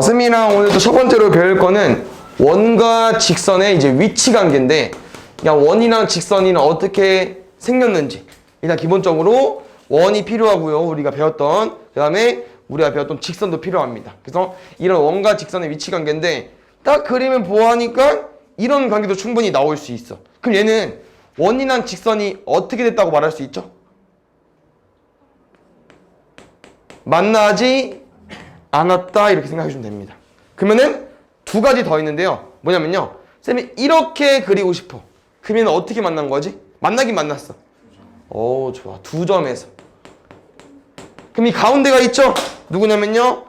쌤이랑 오늘 또 첫 번째로 배울 거는 원과 직선의 이제 위치 관계인데, 그냥 원이랑 직선이는 어떻게 생겼는지. 일단 기본적으로 원이 필요하고요. 우리가 배웠던. 그 다음에 우리가 배웠던 직선도 필요합니다. 그래서 이런 원과 직선의 위치 관계인데, 딱 그림을 보아하니까 이런 관계도 충분히 나올 수 있어. 그럼 얘는 원이랑 직선이 어떻게 됐다고 말할 수 있죠? 만나지 않았다, 이렇게 생각해 주면 됩니다. 그러면은 두 가지 더 있는데요. 뭐냐면요, 쌤이 이렇게 그리고 싶어. 그러면 어떻게 만난 거지? 만나긴 만났어. 오, 좋아. 두 점에서. 그럼 이 가운데가 있죠? 누구냐면요,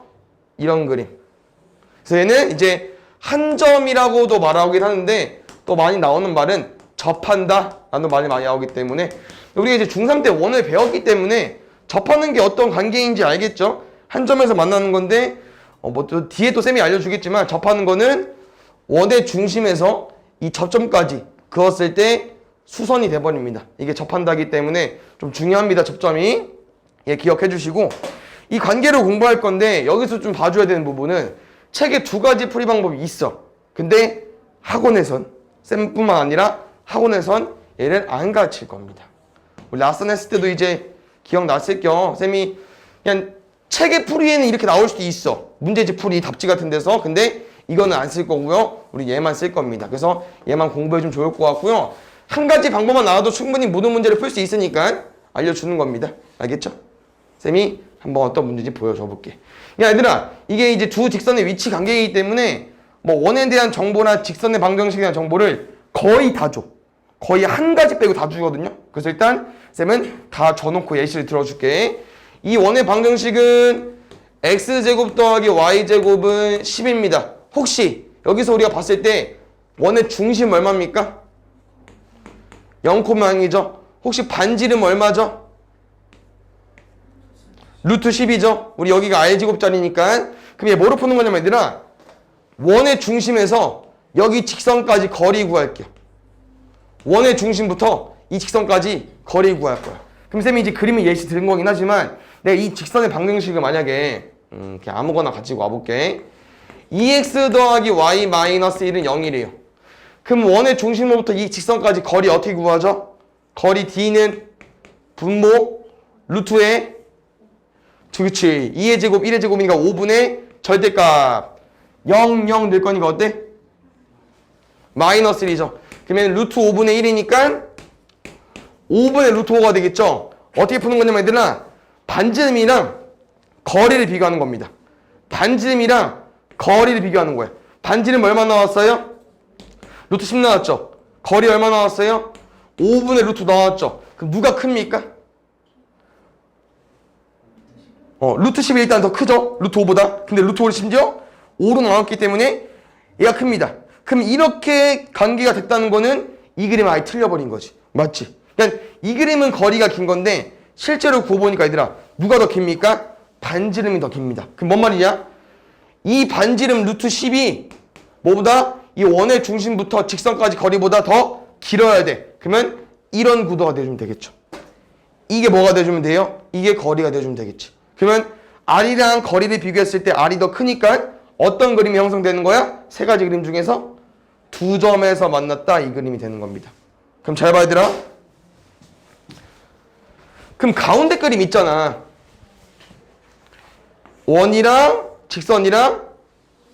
이런 그림. 그래서 얘는 이제 한 점이라고도 말하긴 하는데, 또 많이 나오는 말은 접한다 라는 말이 많이 나오기 때문에, 우리가 이제 중3 때 원을 배웠기 때문에 접하는 게 어떤 관계인지 알겠죠? 한 점에서 만나는 건데, 뭐 또 뒤에 또 쌤이 알려주겠지만, 접하는 거는 원의 중심에서 이 접점까지 그었을 때 수선이 돼버립니다. 이게 접한다기 때문에 좀 중요합니다, 접점이. 예, 기억해 주시고, 이 관계를 공부할 건데 여기서 좀 봐줘야 되는 부분은, 책에 두 가지 풀이 방법이 있어. 근데 학원에선, 쌤뿐만 아니라 학원에선 얘를 안 가르칠 겁니다. 우리 라선 했을 때도 이제 기억났을 겸 쌤이 그냥 책의 풀이에는 이렇게 나올 수도 있어. 문제집 풀이, 답지 같은 데서. 근데 이거는 안 쓸 거고요. 우리 얘만 쓸 겁니다. 그래서 얘만 공부해주면 좋을 것 같고요. 한 가지 방법만 나와도 충분히 모든 문제를 풀 수 있으니까 알려주는 겁니다. 알겠죠? 쌤이 한번 어떤 문제인지 보여줘 볼게. 야, 얘들아, 이게 이제 두 직선의 위치 관계이기 때문에 뭐 원에 대한 정보나 직선의 방정식에 대한 정보를 거의 다 줘. 거의 한 가지 빼고 다 주거든요. 그래서 일단 쌤은 다 줘놓고 예시를 들어줄게. 이 원의 방정식은 x제곱 더하기 y제곱은 10입니다. 혹시 여기서 우리가 봤을 때 원의 중심 얼마입니까? 0,0이죠. 혹시 반지름 얼마죠? 루트 10이죠. 우리 여기가 r제곱짜리니까. 그럼 얘 뭐로 푸는 거냐면 얘들아, 원의 중심에서 여기 직선까지 거리 구할게요. 원의 중심부터 이 직선까지 거리 구할 거야. 그럼 쌤이 이제 그림을 예시 들은 거긴 하지만, 내가 이 직선의 방정식을 만약에 그냥 아무거나 가지고 와볼게. 2x 더하기 y 마이너스 1은 0이래요. 그럼 원의 중심으로부터 이 직선까지 거리 어떻게 구하죠? 거리 d는 분모 루트에, 그렇지, 2의 제곱 1의 제곱이니까 5분의 절대값 0, 0 될 거니까 어때? 마이너스 1이죠. 그러면 루트 5분의 1이니까 5분의 루트 5가 되겠죠. 어떻게 푸는 거냐면 얘들아, 반지름이랑 거리를 비교하는 겁니다. 반지름이랑 거리를 비교하는 거예요. 반지름 얼마 나왔어요? 루트 10 나왔죠. 거리 얼마 나왔어요? 5분의 루트 나왔죠. 그럼 누가 큽니까? 루트 10이 일단 더 크죠? 루트 5보다. 근데 루트 5를 심지어 5로 나왔기 때문에 얘가 큽니다. 그럼 이렇게 관계가 됐다는 거는 이 그림은 아예 틀려버린 거지. 맞지? 그러니까 이 그림은 거리가 긴 건데 실제로 구워보니까 얘들아, 누가 더 깁니까? 반지름이 더 깁니다. 그럼 뭔 말이냐? 이 반지름 루트 10이 뭐보다 이 원의 중심부터 직선까지 거리보다 더 길어야 돼. 그러면 이런 구도가 돼주면 되겠죠. 이게 뭐가 돼주면 돼요? 이게 거리가 돼주면 되겠지. 그러면 R이랑 거리를 비교했을 때 R이 더 크니까 어떤 그림이 형성되는 거야? 세 가지 그림 중에서 두 점에서 만났다, 이 그림이 되는 겁니다. 그럼 잘 봐야 되라. 그럼 가운데 그림 있잖아. 원이랑 직선이랑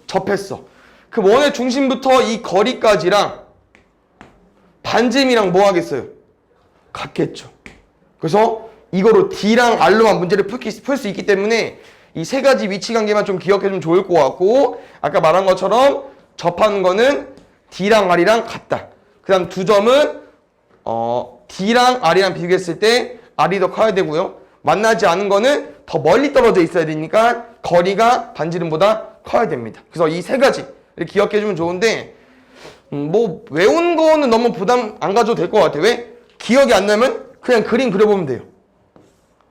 접했어. 그 원의 중심부터 이 거리까지랑 반지름이랑 뭐 하겠어요? 같겠죠. 그래서 이거로 D랑 R로만 문제를 풀 수 있기 때문에 이 세 가지 위치 관계만 좀 기억해주면 좋을 것 같고, 아까 말한 것처럼 접하는 거는 D랑 R이랑 같다. 그 다음 두 점은 D랑 R이랑 비교했을 때 R이 더 커야 되고요. 만나지 않은 거는 더 멀리 떨어져 있어야 되니까 거리가 반지름보다 커야 됩니다. 그래서 이 세 가지를 기억해주면 좋은데, 뭐 외운 거는 너무 부담 안 가져도 될 것 같아요. 왜? 기억이 안 나면 그냥 그림 그려보면 돼요.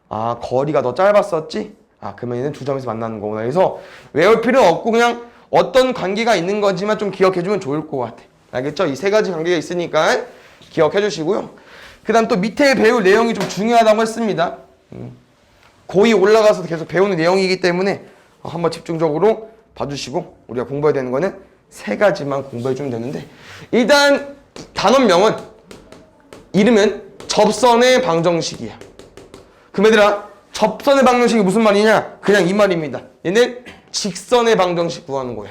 아, 거리가 더 짧았었지? 아, 그러면 얘는 두 점에서 만나는 거구나. 그래서 외울 필요는 없고 그냥 어떤 관계가 있는 거지만 좀 기억해주면 좋을 것 같아. 알겠죠? 이 세 가지 관계가 있으니까 기억해 주시고요. 그 다음 또 밑에 배울 내용이 좀 중요하다고 했습니다. 고2 올라가서 계속 배우는 내용이기 때문에 한번 집중적으로 봐주시고 우리가 공부해야 되는 거는 세 가지만 공부해주면 되는데 일단 단원명은 이름은 접선의 방정식이야. 그럼 얘들아 접선의 방정식이 무슨 말이냐? 그냥 이 말입니다. 얘는 직선의 방정식 구하는 거야.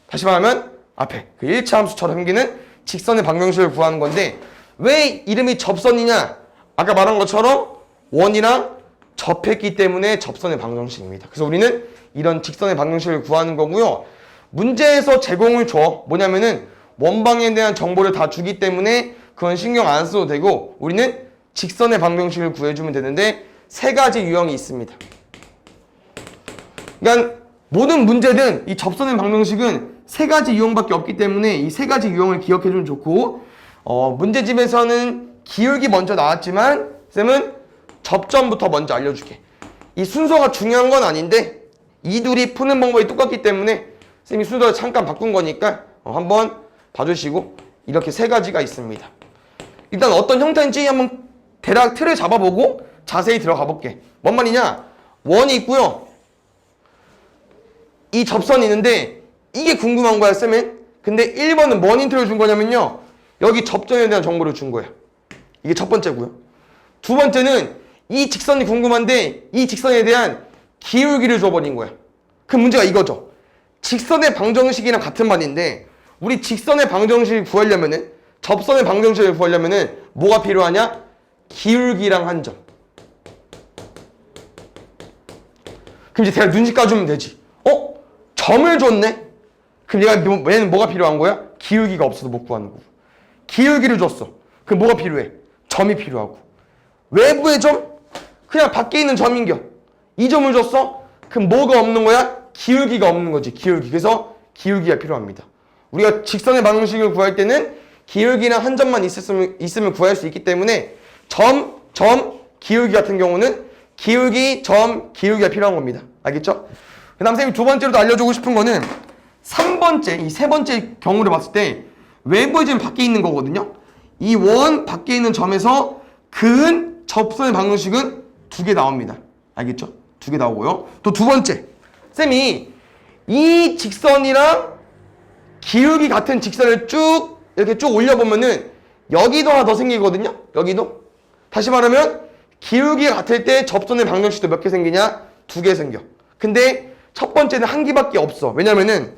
다시 말하면 앞에 그 1차 함수처럼 생기는 직선의 방정식을 구하는 건데 왜 이름이 접선이냐? 아까 말한 것처럼 원이랑 접했기 때문에 접선의 방정식입니다. 그래서 우리는 이런 직선의 방정식을 구하는 거고요. 문제에서 제공을 줘. 뭐냐면은 원방에 대한 정보를 다 주기 때문에 그건 신경 안 써도 되고 우리는 직선의 방정식을 구해주면 되는데 세 가지 유형이 있습니다. 그러니까 모든 문제든 이 접선의 방정식은 세 가지 유형밖에 없기 때문에 이 세 가지 유형을 기억해주면 좋고 문제집에서는 기울기 먼저 나왔지만 쌤은 접점부터 먼저 알려줄게. 이 순서가 중요한 건 아닌데 이 둘이 푸는 방법이 똑같기 때문에 쌤이 순서를 잠깐 바꾼 거니까 한번 봐주시고 이렇게 세 가지가 있습니다. 일단 어떤 형태인지 한번 대략 틀을 잡아보고 자세히 들어가 볼게. 뭔 말이냐? 원이 있고요. 이 접선이 있는데 이게 궁금한 거야 쌤은. 근데 1번은 뭔 힌트를 준 거냐면요. 여기 접점에 대한 정보를 준 거야. 이게 첫 번째고요. 두 번째는 이 직선이 궁금한데 이 직선에 대한 기울기를 줘버린 거야. 그 문제가 이거죠. 직선의 방정식이랑 같은 말인데 우리 직선의 방정식을 구하려면은 접선의 방정식을 구하려면은 뭐가 필요하냐? 기울기랑 한 점. 그럼 이제 대략 눈치 까주면 되지. 점을 줬네? 그럼 얘는 뭐가 필요한 거야? 기울기가 없어서 못 구하는 거고. 기울기를 줬어. 그럼 뭐가 필요해? 점이 필요하고. 외부의 점? 그냥 밖에 있는 점인겨. 이 점을 줬어? 그럼 뭐가 없는 거야? 기울기가 없는 거지. 기울기. 그래서 기울기가 필요합니다. 우리가 직선의 방정식을 구할 때는 기울기랑 한 점만 있으면 구할 수 있기 때문에 점, 기울기 같은 경우는 기울기, 점, 기울기가 필요한 겁니다. 알겠죠? 그 다음 쌤이 두 번째로 알려주고 싶은 거는 3번째, 이 세 번째 경우를 봤을 때 외부의 점이 밖에 있는 거거든요. 이 원 밖에 있는 점에서 그은 접선의 방정식은 두 개 나옵니다. 알겠죠? 두 개 나오고요. 또 두 번째, 쌤이 이 직선이랑 기울기 같은 직선을 이렇게 쭉 올려보면은 여기도 하나 더 생기거든요. 여기도. 다시 말하면 기울기가 같을 때 접선의 방정식도 몇 개 생기냐? 두 개 생겨. 근데 첫 번째는 한 개밖에 없어. 왜냐면은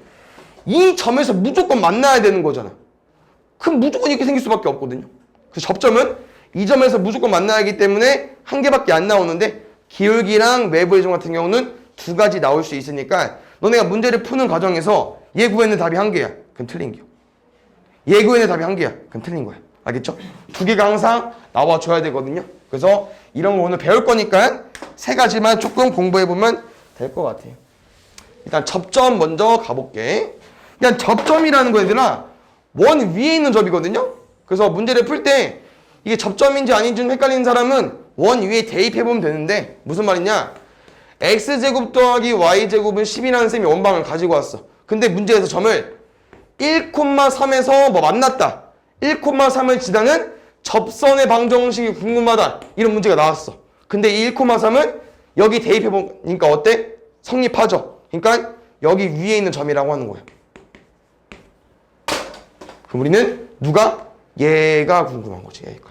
이 점에서 무조건 만나야 되는 거잖아. 그럼 무조건 이렇게 생길 수밖에 없거든요. 그래서 접점은 이 점에서 무조건 만나야 하기 때문에 한 개밖에 안 나오는데 기울기랑 외부의 점 같은 경우는 두 가지 나올 수 있으니까 너네가 문제를 푸는 과정에서 얘 구했는 답이 한 개야. 그럼 틀린 겨. 얘 구했는 답이 한 개야. 그럼 틀린 거야. 알겠죠? 두 개가 항상 나와줘야 되거든요. 그래서 이런 거 오늘 배울 거니까 세 가지만 조금 공부해보면 될 것 같아요. 일단 접점 먼저 가볼게. 일단 접점이라는 거 얘들아 원 위에 있는 점이거든요. 그래서 문제를 풀 때 이게 접점인지 아닌지 좀 헷갈리는 사람은 원 위에 대입해보면 되는데 무슨 말이냐? x제곱 더하기 y제곱은 10이라는 셈이 원방을 가지고 왔어. 근데 문제에서 점을 1,3에서 뭐 만났다. 1,3을 지나는 접선의 방정식이 궁금하다. 이런 문제가 나왔어. 근데 이 1,3을 여기 대입해보니까 어때? 성립하죠. 그러니까 여기 위에 있는 점이라고 하는 거예요. 그럼 우리는 누가? 얘가 궁금한 거지. 얘가.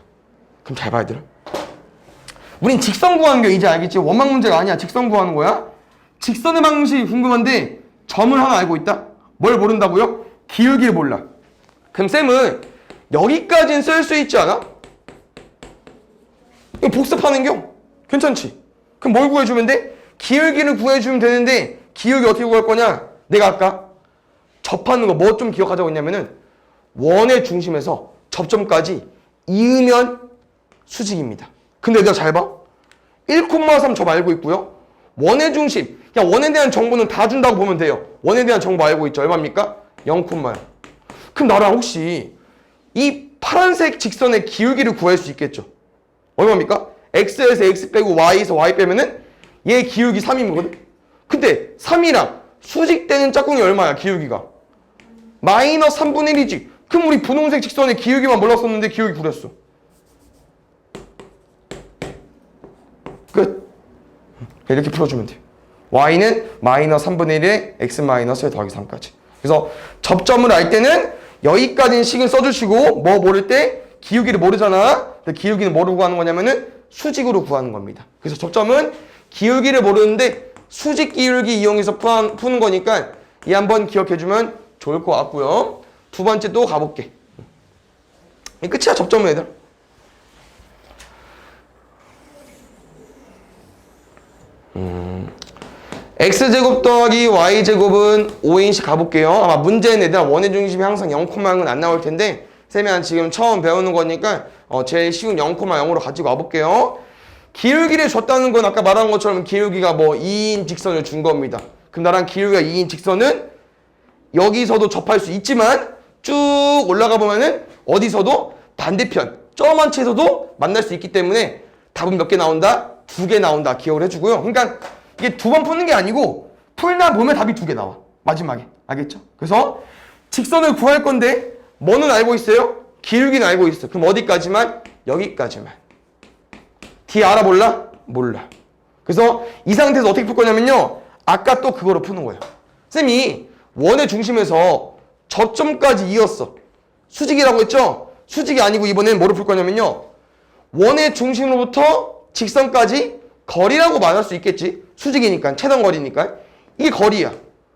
그럼 잘 봐야 돼. 우린 직선 구하는 게 이제 알겠지? 원망 문제가 아니야. 직선 구하는 거야. 직선의 방식이 궁금한데 점을 하나 알고 있다? 뭘 모른다고요? 기울기를 몰라. 그럼 쌤은 여기까지는 쓸 수 있지 않아? 이거 복습하는 겨. 괜찮지? 그럼 뭘 구해주면 돼? 기울기를 구해주면 되는데 기울기 어떻게 구할 거냐? 내가 아까 접하는 거 뭐 좀 기억하자고 했냐면은 원의 중심에서 접점까지 이으면 수직입니다. 근데 내가 잘 봐. 1,3 점 알고 있고요. 원의 중심, 그냥 원에 대한 정보는 다 준다고 보면 돼요. 원에 대한 정보 알고 있죠. 얼마입니까? 0,0. 그럼 나랑 혹시 이 파란색 직선의 기울기를 구할 수 있겠죠? 얼마입니까? x에서 x 빼고 y에서 y 빼면은 얘 기울기 3이거든? 근데 3이랑 수직되는 짝꿍이 얼마야, 기울기가? 마이너스 3분의 1이지. 그럼 우리 분홍색 직선의 기울기만 몰랐었는데 기울기 구렸어. 끝. 이렇게 풀어주면 돼요. y는 마이너스 3분의 1에 x 마이너스 1 더하기 3까지. 그래서 접점을 알 때는 여기까지는 식을 써주시고 뭐 모를 때 기울기를 모르잖아. 기울기는 뭐로 구하는 거냐면은 수직으로 구하는 겁니다. 그래서 접점은 기울기를 모르는데 수직 기울기 이용해서 푸는 거니까 이 한번 기억해주면 좋을 것 같고요. 두 번째 또 가볼게. 끝이야 접점은 얘들. x제곱 더하기 y제곱은 5인씩 가볼게요. 아마 문제는 얘들아 원의 중심이 항상 0,0은 안 나올 텐데 쌤이 지금 처음 배우는 거니까 제일 쉬운 0,0으로 가지고 와볼게요. 기울기를 줬다는 건 아까 말한 것처럼 기울기가 뭐 2인 직선을 준 겁니다. 그럼 나랑 기울기가 2인 직선은 여기서도 접할 수 있지만 쭉 올라가 보면은 어디서도 반대편 점 한 채에서도 만날 수 있기 때문에 답은 몇 개 나온다? 2개 나온다. 기억을 해주고요. 그러니까 이게 두 번 푸는 게 아니고 풀다 보면 답이 2개 나와. 마지막에. 알겠죠? 그래서 직선을 구할 건데 뭐는 알고 있어요? 기울기는 알고 있어. 그럼 어디까지만? 여기까지만. D 알아 몰라? 몰라. 그래서 이 상태에서 어떻게 풀 거냐면요. 아까 또 그거로 푸는 거예요. 쌤이 원의 중심에서 저점까지 이었어. 수직이라고 했죠? 수직이 아니고 이번엔 뭐로 풀 거냐면요. 원의 중심으로부터 직선까지 거리라고 말할 수 있겠지. 수직이니까, 최단 거리니까. 이게 거리야.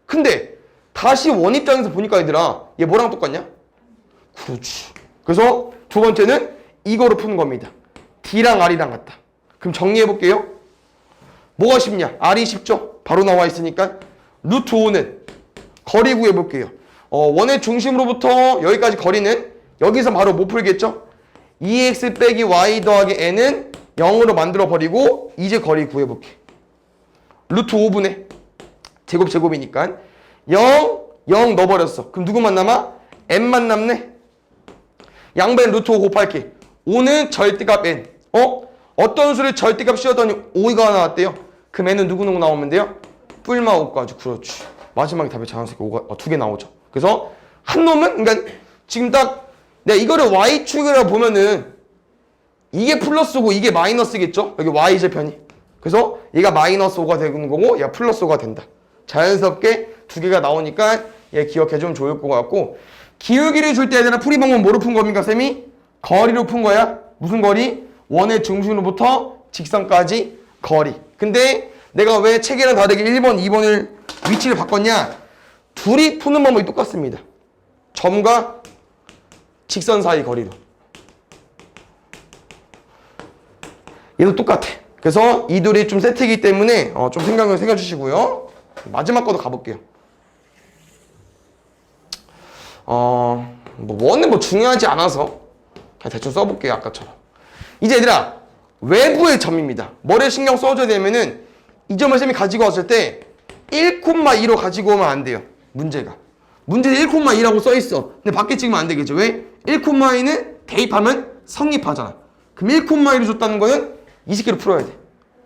근데 다시 원 입장에서 보니까 얘들아, 얘 뭐랑 똑같냐? 그렇지. 그래서 두 번째는 이거로 푸는 겁니다. D랑 R이랑 같다. 그럼 정리해 볼게요. 뭐가 쉽냐? R이 쉽죠? 바로 나와 있으니까. 루트 5는 거리 구해 볼게요. 원의 중심으로부터 여기까지 거리는 여기서 바로 못 풀겠죠? 2x 빼기 y 더하기 n은 0으로 만들어 버리고 이제 거리 구해 볼게. 루트 5분의 제곱이니까 0 넣어버렸어. 그럼 누구만 남아? n만 남네. 양변 루트 5 곱할게. 5는 절대값 n. 어떤 수를 절대값 씌웠더니 5가 나왔대요. 그럼 n은 누구 나오면 돼요? 뿔마 5까지. 그렇지. 마지막에 답이 자연스럽게 5가 2개 나오죠. 그래서 한 놈은 그러니까 지금 딱 내가 이거를 y축이라고 보면은 이게 플러스고 이게 마이너스겠죠? 여기 y제편이. 그래서 얘가 마이너스 5가 되는 거고 얘가 플러스 5가 된다. 자연스럽게 2개가 나오니까 얘 기억해주면 좋을 것 같고 기울기를 줄 때 얘들아 풀이 방법은 뭐로 푼 겁니까 쌤이? 거리로 푼 거야. 무슨 거리? 원의 중심으로부터 직선까지 거리. 근데 내가 왜 책이랑 다르게 1번, 2번을 위치를 바꿨냐? 둘이 푸는 방법이 똑같습니다. 점과 직선 사이 거리로. 얘도 똑같아. 그래서 이 둘이 좀 세트이기 때문에 좀 생각을 해주시고요. 마지막 거도 가볼게요. 원은 중요하지 않아서 그냥 대충 써볼게요. 아까처럼. 이제 얘들아 외부의 점입니다. 뭐를 신경 써줘야 되면은 이 점을 쌤이 가지고 왔을 때 1,2로 가지고 오면 안 돼요. 문제가. 문제에 1,2라고 써있어. 근데 밖에 찍으면 안 되겠죠. 왜? 1,2는 대입하면 성립하잖아. 그럼 1,2를 줬다는 거는 20개로 풀어야 돼.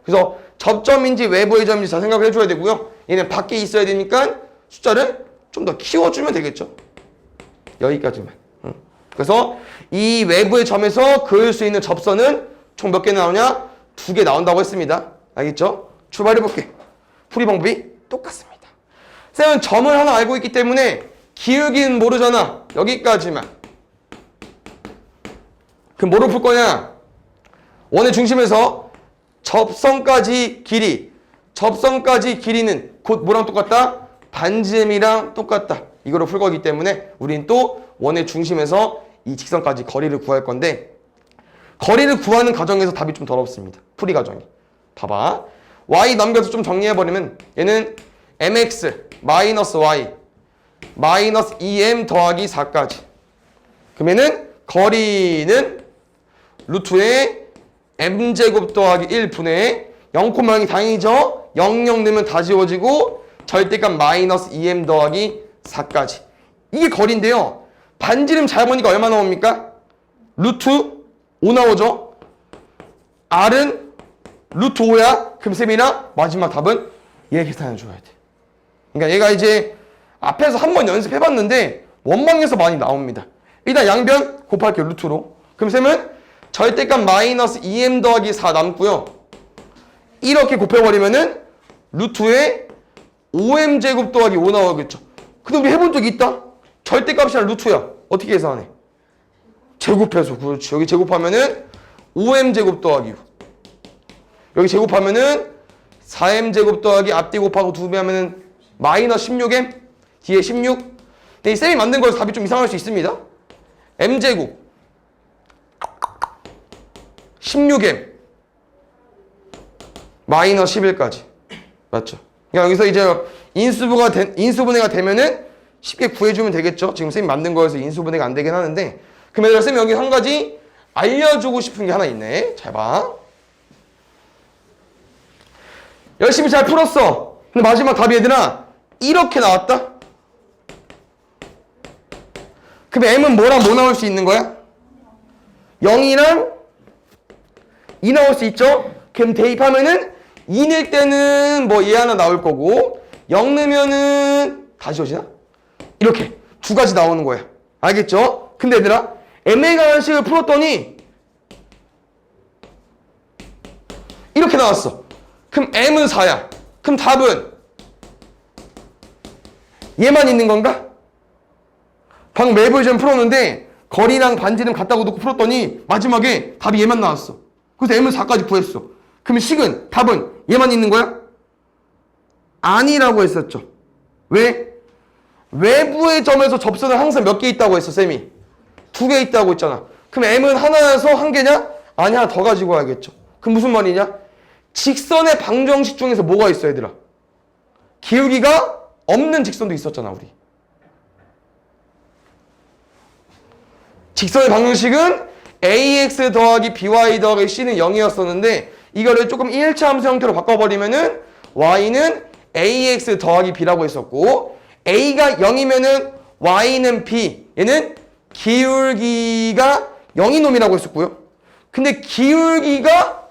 그래서 접점인지 외부의 점인지 잘 생각을 해줘야 되고요. 얘는 밖에 있어야 되니까 숫자를 좀 더 키워주면 되겠죠. 여기까지만. 그래서 이 외부의 점에서 그을 수 있는 접선은 총 몇 개 나오냐? 2개 나온다고 했습니다. 알겠죠? 출발해볼게. 풀이 방법이 똑같습니다. 쌤은 점을 하나 알고 있기 때문에 기울기는 모르잖아. 여기까지만. 그럼 뭐로 풀 거냐? 원의 중심에서 접선까지 길이. 접선까지 길이는 곧 뭐랑 똑같다? 반지름이랑 똑같다. 이거로 풀 거기 때문에 우린 또 원의 중심에서 이 직선까지 거리를 구할 건데 거리를 구하는 과정에서 답이 좀 더럽습니다. 풀이 과정이. 봐봐. y 넘겨서 좀 정리해버리면 얘는 mx 마이너스 y 마이너스 2m 더하기 4까지. 그러면은 거리는 루트의 m제곱 더하기 1분의 0,0이 당이죠. 0 넣으면 다 지워지고 절대값 마이너스 2m 더하기 4까지. 이게 거리인데요. 반지름 잘 보니까 얼마 나옵니까? 루트 5 나오죠. R은 루트 5야. 그럼 쌤이나 마지막 답은 얘 계산해줘야 돼. 그러니까 얘가 이제 앞에서 한번 연습해봤는데 원방에서 많이 나옵니다. 일단 양변 곱할게요. 루트로. 그럼 쌤은 절대값 마이너스 2m 더하기 4 남고요. 이렇게 곱해버리면은 루트에 5m제곱 더하기 5 나오겠죠. 근데 우리 해본 적이 있다? 절대값이랑 루트야. 어떻게 계산해? 제곱해서. 그렇지. 여기 제곱하면은 5m제곱 더하기 5. 여기 제곱하면은 4m제곱 더하기 앞뒤 곱하고 2배 하면은 마이너스 16m? 뒤에 16? 근데 이 쌤이 만든 거에서 답이 좀 이상할 수 있습니다. m제곱 16m 마이너스 11까지. 맞죠? 그러니까 여기서 이제 인수분해가 되면은 쉽게 구해주면 되겠죠? 지금 쌤이 만든 거에서 인수분해가 안 되긴 하는데, 그럼 얘들아, 쌤이 여기 한 가지 알려주고 싶은 게 하나 있네. 잘 봐. 열심히 잘 풀었어. 근데 마지막 답이 얘들아 이렇게 나왔다? 그럼 m은 뭐랑 뭐 나올 수 있는 거야? 0이랑 2 나올 수 있죠? 그럼 대입하면은 2일 때는 뭐 얘 하나 나올 거고 0 넣으면은 다 지워지나? 이렇게 두 가지 나오는 거야. 알겠죠? 근데 얘들아 m에 관한 식을 풀었더니 이렇게 나왔어. 그럼 m은 4야. 그럼 답은 얘만 있는 건가? 방금 매부에전 풀었는데 거리랑 반지름 같다고 놓고 풀었더니 마지막에 답이 얘만 나왔어. 그래서 m은 4까지 구했어. 그럼 식은 답은 얘만 있는 거야? 아니라고 했었죠. 왜? 외부의 점에서 접선은 항상 몇 개 있다고 했어, 쌤이? 2개 있다고 했잖아. 그럼 m은 하나여서 한 개냐? 아니, 하나 더 가지고 와야겠죠. 그럼 무슨 말이냐? 직선의 방정식 중에서 뭐가 있어, 얘들아? 기울기가 없는 직선도 있었잖아, 우리. 직선의 방정식은 ax 더하기 by 더하기 c는 0이었었는데 이거를 조금 1차 함수 형태로 바꿔버리면은 y는 ax 더하기 b라고 했었고, a가 0이면은 y는 b, 얘는 기울기가 0인 놈이라고 했었고요. 근데 기울기가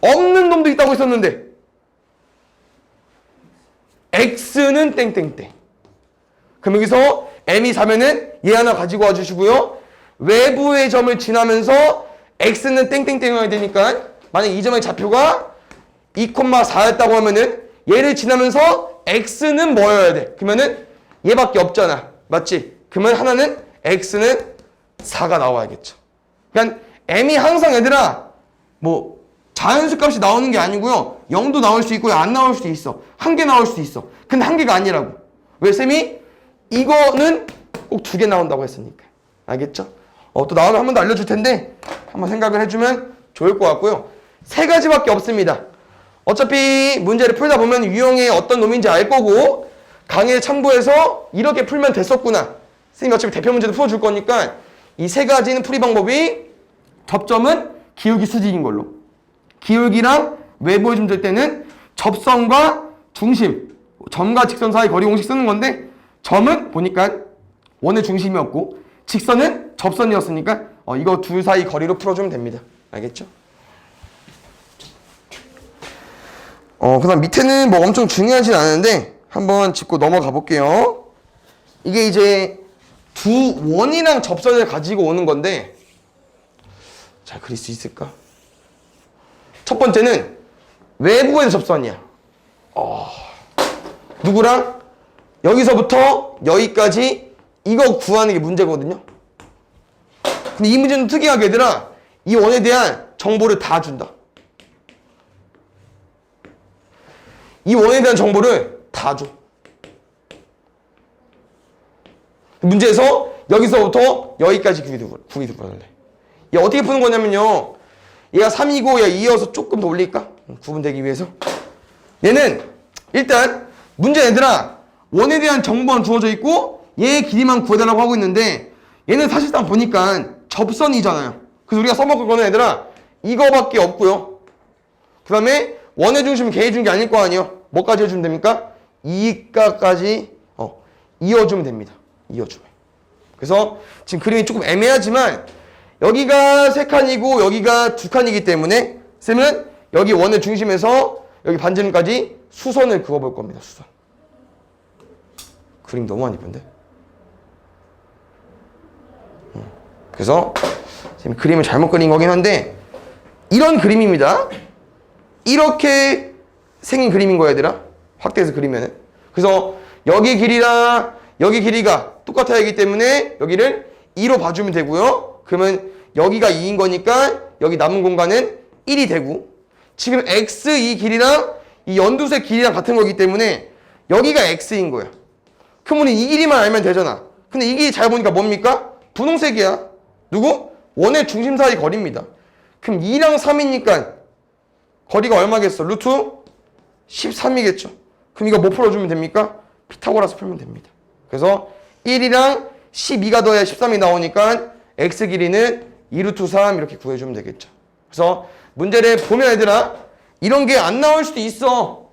없는 놈도 있다고 했었는데 x는 땡땡땡. 그럼 여기서 m이 4면은 얘 하나 가지고 와주시고요. 외부의 점을 지나면서 x는 땡땡땡이어야 되니까 만약 이 점의 좌표가 2,4였다고 하면은 얘를 지나면서 x는 뭐여야 돼? 그러면은 얘밖에 없잖아. 맞지? 그러면 하나는 x는 4가 나와야겠죠. 그러니까 m이 항상 얘들아 뭐 자연수 값이 나오는 게 아니고요. 0도 나올 수 있고요. 안 나올 수도 있어. 한 개 나올 수도 있어. 근데 한 개가 아니라고. 왜 쌤이? 이거는 꼭 2개 나온다고 했으니까. 알겠죠? 또 나오면 한 번 더 알려줄 텐데 한번 생각을 해주면 좋을 것 같고요. 3가지밖에 없습니다. 어차피 문제를 풀다 보면 유형의 어떤 놈인지 알 거고 강의를 참고해서 이렇게 풀면 됐었구나. 선생님이 어차피 대표 문제도 풀어줄 거니까 이 3가지는 풀이 방법이 접점은 기울기 수직인 걸로, 기울기랑 외부의 점 될 때는 접선과 중심, 점과 직선 사이 거리 공식 쓰는 건데 점은 보니까 원의 중심이었고 직선은 접선이었으니까 이거 둘 사이 거리로 풀어주면 됩니다. 알겠죠? 그 다음 밑에는 뭐 엄청 중요하진 않은데 한번 짚고 넘어가 볼게요. 이게 이제 두 원이랑 접선을 가지고 오는 건데 잘 그릴 수 있을까? 첫 번째는 외부의 접선이야. 누구랑? 여기서부터 여기까지 이거 구하는 게 문제거든요. 근데 이 문제는 특이하게 얘들아 이 원에 대한 정보를 다 준다. 이 원에 대한 정보를 다 줘. 문제에서 여기서부터 여기까지 구기 들어갈래. 얘 어떻게 푸는 거냐면요. 얘가 3이고 얘가 2여서 조금 더 올릴까? 구분되기 위해서. 얘는 일단 문제 얘들아 원에 대한 정보만 주어져 있고 얘의 길이만 구해달라고 하고 있는데 얘는 사실상 보니까 접선이잖아요. 그래서 우리가 써먹을 거는 얘들아 이거밖에 없고요. 그 다음에 원의 중심은 개의 준 게 아닐 거 아니에요. 뭐까지 해주면 됩니까? 이가까지 이어주면 됩니다. 이어주면. 그래서 지금 그림이 조금 애매하지만 여기가 3칸이고 여기가 2칸이기 때문에 쌤은 여기 원의 중심에서 여기 반지름까지 수선을 그어볼 겁니다. 수선. 그림 너무 안 이쁜데? 그래서 지금 그림을 잘못 그린 거긴 한데 이런 그림입니다. 이렇게 생긴 그림인 거야 얘들아. 확대해서 그리면은. 그래서 여기 길이랑 여기 길이가 똑같아야 하기 때문에 여기를 2로 봐주면 되고요. 그러면 여기가 2인 거니까 여기 남은 공간은 1이 되고, 지금 x 이 길이랑 이 연두색 길이랑 같은 거기 때문에 여기가 x인 거야. 그럼 우리 이 길이만 알면 되잖아. 근데 이 길이 잘 보니까 뭡니까? 분홍색이야. 누구? 원의 중심 사이 거리입니다. 그럼 2랑 3이니까 거리가 얼마겠어? 루트 13이겠죠. 그럼 이거 뭐 풀어주면 됩니까? 피타고라스 풀면 됩니다. 그래서 1이랑 12가 더해야 13이 나오니까 x 길이는 2루트 3 이렇게 구해주면 되겠죠. 그래서 문제를 보면 얘들아, 이런 게 안 나올 수도 있어.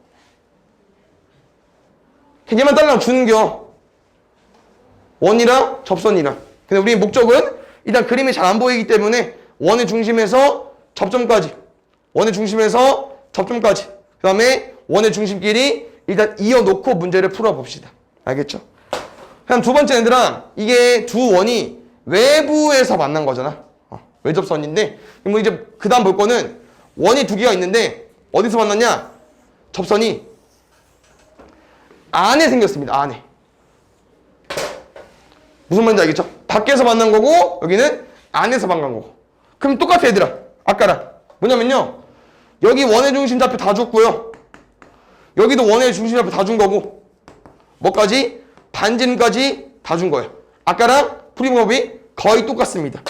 걔만 달랑 주는겨. 원이랑 접선이랑. 근데 우리 목적은 일단 그림이 잘 안 보이기 때문에 원의 중심에서 접점까지, 원의 중심에서 접점까지, 그 다음에 원의 중심끼리 일단 이어놓고 문제를 풀어봅시다. 알겠죠? 그럼 두 번째 얘들아, 이게 두 원이 외부에서 만난 거잖아. 외접선인데, 그럼 이제 그 다음 볼 거는 원이 두 개가 있는데 어디서 만났냐? 접선이 안에 생겼습니다. 안에. 무슨 말인지 알겠죠? 밖에서 만난 거고 여기는 안에서 만난 거고. 그럼 똑같아 얘들아. 아까랑. 뭐냐면요, 여기 원의 중심좌표 다 줬고요, 여기도 원의 중심좌표 다 준 거고, 뭐까지? 반지름까지 다 준 거예요. 아까랑 풀이 방법이 거의 똑같습니다.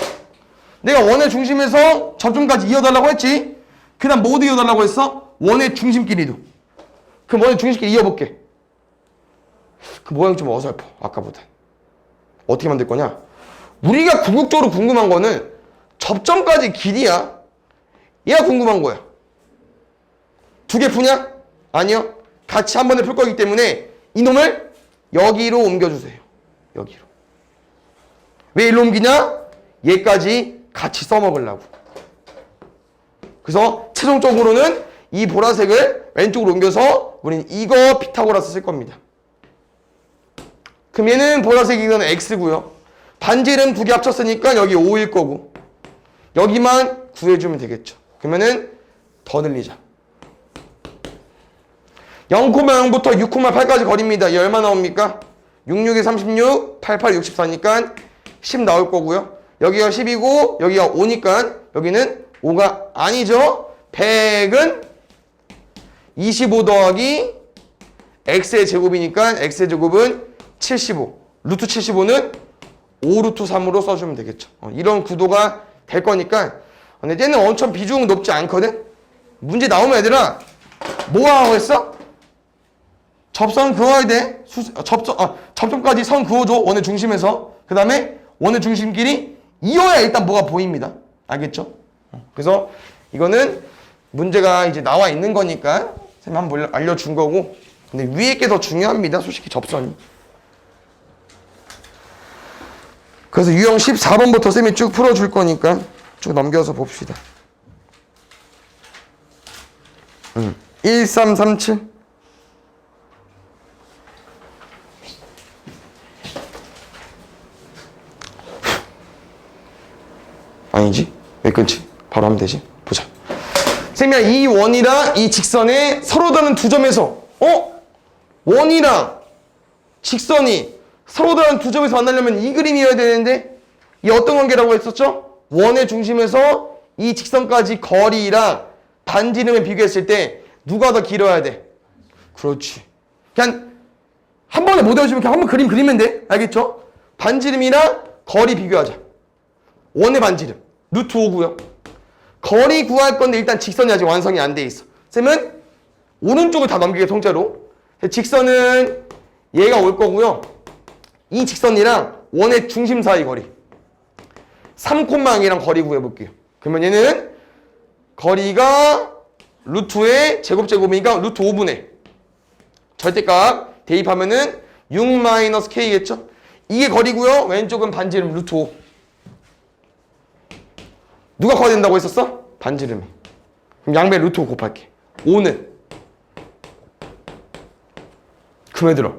내가 원의 중심에서 접점까지 이어달라고 했지. 그 다음 뭐도 이어달라고 했어? 원의 중심끼리도. 그럼 원의 중심끼리 이어볼게. 그 모양이 좀 어설퍼 아까보다. 어떻게 만들 거냐? 우리가 궁극적으로 궁금한 거는 접점까지 길이야. 얘가 궁금한 거야. 두 개 푸냐? 아니요. 같이 한 번에 풀 거기 때문에 이놈을 여기로 옮겨주세요. 여기로. 왜 일로 옮기냐? 얘까지 같이 써먹으려고. 그래서 최종적으로는 이 보라색을 왼쪽으로 옮겨서 우리는 이거 피타고라스 쓸 겁니다. 그럼 얘는 보라색 이거는 x고요. 반지름 두 개 합쳤으니까 여기 5일 거고, 여기만 구해주면 되겠죠. 그러면은 더 늘리자. 0,0부터 6,8까지 거리입니다. 이 얼마 나옵니까? 6, 6에 36, 8, 8, 64니까 10 나올 거고요. 여기가 10이고 여기가 5니까 여기는 5가 아니죠. 100은 25 더하기 x의 제곱이니까 x의 제곱은 75. 루트 75는 5루트 3으로 써주면 되겠죠. 이런 구도가 될 거니까. 근데 얘는 엄청 비중 높지 않거든. 문제 나오면 얘들아 뭐 하고 했어? 접선 그어야 돼. 접점까지 선 그어줘. 원의 중심에서. 그 다음에 원의 중심끼리 이어야 일단 뭐가 보입니다. 알겠죠? 그래서 이거는 문제가 이제 나와 있는 거니까 쌤이 한번 알려준 거고, 근데 위에 게 더 중요합니다. 솔직히 접선이. 그래서 유형 14번부터 쌤이 쭉 풀어줄 거니까 쭉 넘겨서 봅시다. 1337. 아니지? 왜 끊지? 바로 하면 되지? 보자. 쌤이야, 이 원이랑 이 직선에 서로 다른 두 점에서 원이랑 직선이 서로 다른 두 점에서 만나려면 이 그림이어야 되는데, 이 어떤 관계라고 했었죠? 원의 중심에서 이 직선까지 거리랑 반지름을 비교했을 때 누가 더 길어야 돼? 그렇지. 그냥 한 번에 못 외워주면 그냥 한 번 그림 그리면 돼. 알겠죠? 반지름이랑 거리 비교하자. 원의 반지름 루트 5고요. 거리 구할 건데 일단 직선이 아직 완성이 안 돼 있어. 쌤은 오른쪽을 다 넘기게 통째로. 직선은 얘가 올 거고요. 이 직선이랑 원의 중심 사이 거리 3,0이랑 거리 구해볼게요. 그러면 얘는 거리가 루트의 제곱이니까 루트 5분의 절대값 대입하면은 6-k겠죠? 이게 거리고요. 왼쪽은 반지름 루트 5. 누가 커야 된다고 했었어? 반지름이. 그럼 양배 루트 5 곱할게. 5는 그럼 얘들아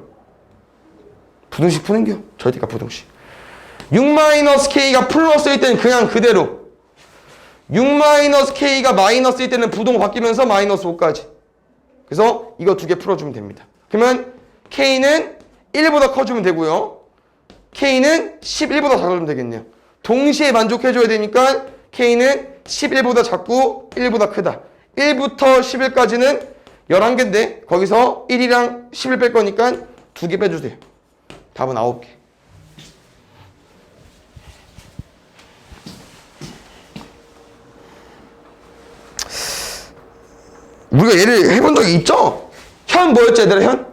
부등식 푸는겨. 절대값 부등식. 6-k가 플러스일 때는 그냥 그대로, 6-k가 마이너스일 때는 부동호 바뀌면서 마이너스 5까지. 그래서 이거 두 개 풀어주면 됩니다. 그러면 K는 1보다 커주면 되고요. K는 11보다 작아주면 되겠네요. 동시에 만족해줘야 되니까 K는 11보다 작고 1보다 크다. 1부터 11까지는 11개인데 거기서 1이랑 11 뺄 거니까 2개 빼주세요. 답은 9개. 우리가 얘를 해본 적이 있죠? 현 뭐였지 얘들아 현?